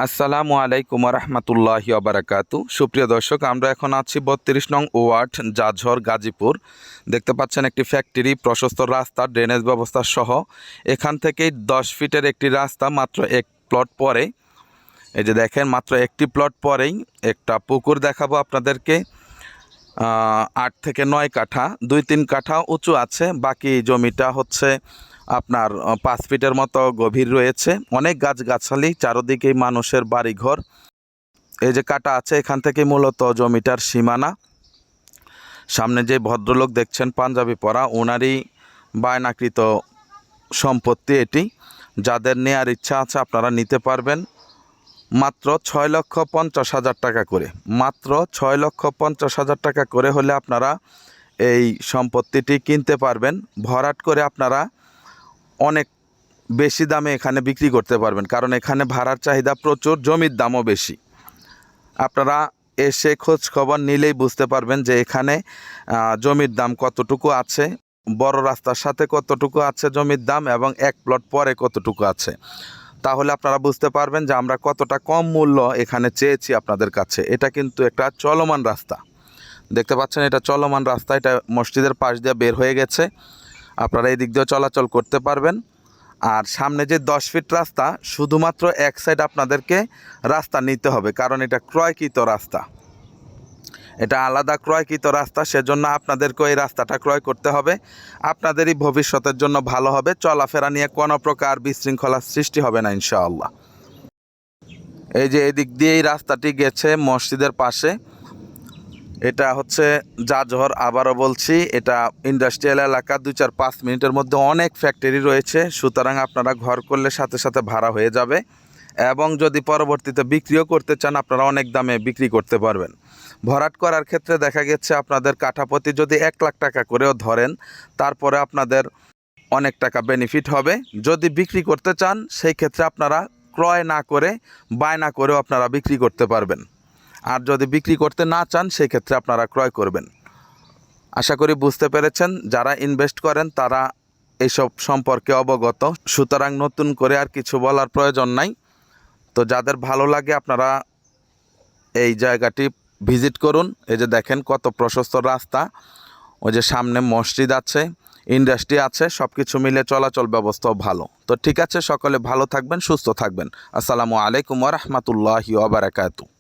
আসসালামু আলাইকুম রহমতুল্লাহি ওবারাকাতু। সুপ্রিয় দর্শক, আমরা এখন আছি 32 নং ওয়ার্ড, জাঝর, গাজীপুর। দেখতে পাচ্ছেন একটি ফ্যাক্টরি, প্রশস্ত রাস্তা, ড্রেনেজ ব্যবস্থা সহ। এখান থেকেই 10 ফিটের একটি রাস্তা, মাত্র এক প্লট পরে। এই যে দেখেন, মাত্র একটি প্লট পরেই একটা পুকুর দেখাবো আপনাদেরকে। 8 থেকে 9 কাঠা, 2-3 কাঠা উঁচু আছে। বাকি জমিটা হচ্ছে আপনার 5 ফিটের মতো গভীর রয়েছে। অনেক গাছগাছালি, চারদিকেই মানুষের বাড়িঘর। এই যে কাটা আছে, এখান থেকে মূলত জমিটার সীমানা। সামনে যে ভদ্রলোক দেখছেন পাঞ্জাবি পরা, ওনারই বায়নাকৃত সম্পত্তি এটি। যাদের নেয়ার ইচ্ছা আছে আপনারা নিতে পারবেন মাত্র 6,50,000 টাকা করে। মাত্র 6,50,000 টাকা করে হলে আপনারা এই সম্পত্তিটি কিনতে পারবেন। ভরাট করে আপনারা অনেক বেশি দামে এখানে বিক্রি করতে পারবেন, কারণ এখানে ভাড়ার চাহিদা প্রচুর, জমির দামও বেশি। আপনারা এসে খোঁজ খবর নিলেই বুঝতে পারবেন যে এখানে জমির দাম কতটুকু আছে, বড় রাস্তার সাথে কতটুকু আছে জমির দাম, এবং এক প্লট পরে কতটুকু আছে। তাহলে আপনারা বুঝতে পারবেন যে আমরা কতটা কম মূল্য এখানে চেয়েছি আপনাদের কাছে। এটা কিন্তু একটা চলমান রাস্তা, দেখতে পাচ্ছেন, এটা চলমান রাস্তা। এটা মসজিদের পাশ দিয়ে বের হয়ে গেছে, আপনারা এই দিক দিয়েও চলাচল করতে পারবেন। আর সামনে যে 10 ফিট রাস্তা, শুধুমাত্র এক সাইড আপনাদেরকে রাস্তা নিতে হবে, কারণ এটা ক্রয়কৃত রাস্তা, এটা আলাদা ক্রয়কৃত রাস্তা। সেজন্য আপনাদেরকে এই রাস্তাটা ক্রয় করতে হবে। আপনাদেরই ভবিষ্যতের জন্য ভালো হবে, চলাফেরা নিয়ে কোনো প্রকার বিশৃঙ্খলার সৃষ্টি হবে না ইনশাআল্লাহ। এই যে এদিক দিয়ে এই রাস্তাটি গেছে মসজিদের পাশে। এটা হচ্ছে জাজহর, আবারও বলছি, এটা ইন্ডাস্ট্রিয়াল এলাকা। 2-4-5 মিনিটের মধ্যে অনেক ফ্যাক্টরি রয়েছে, সুতরাং আপনারা ঘর করলে সাথে সাথে ভাড়া হয়ে যাবে, এবং যদি পরবর্তীতে বিক্রিও করতে চান আপনারা অনেক দামে বিক্রি করতে পারবেন। ভরাট করার ক্ষেত্রে দেখা গেছে আপনাদের কাঠাপতি যদি 1 লাখ টাকা করেও ধরেন, তারপরে আপনাদের অনেক টাকা বেনিফিট হবে। যদি বিক্রি করতে চান সেই ক্ষেত্রে আপনারা ক্রয় না করে বায়না করেও আপনারা বিক্রি করতে পারবেন। আর যদি বিক্রি করতে না চান সেই ক্ষেত্রে আপনারা ক্রয় করবেন। আশা করি বুঝতে পেরেছেন। যারা ইনভেস্ট করেন তারা এইসব সম্পর্কে অবগত, সুতরাং নতুন করে আর কিছু বলার প্রয়োজন নাই। তো যাদের ভালো লাগে আপনারা এই জায়গাটি ভিজিট করুন। এই যে দেখেন কত প্রশস্ত রাস্তা, ওই যে সামনে মসজিদ আছে, ইন্ডাস্ট্রি আছে, সব কিছু মিলে চলাচল ব্যবস্থাও ভালো। তো ঠিক আছে, সকলে ভালো থাকবেন, সুস্থ থাকবেন। আসসালামু আলাইকুম ওয়া রাহমাতুল্লাহি ওয়া বারাকাতুহু।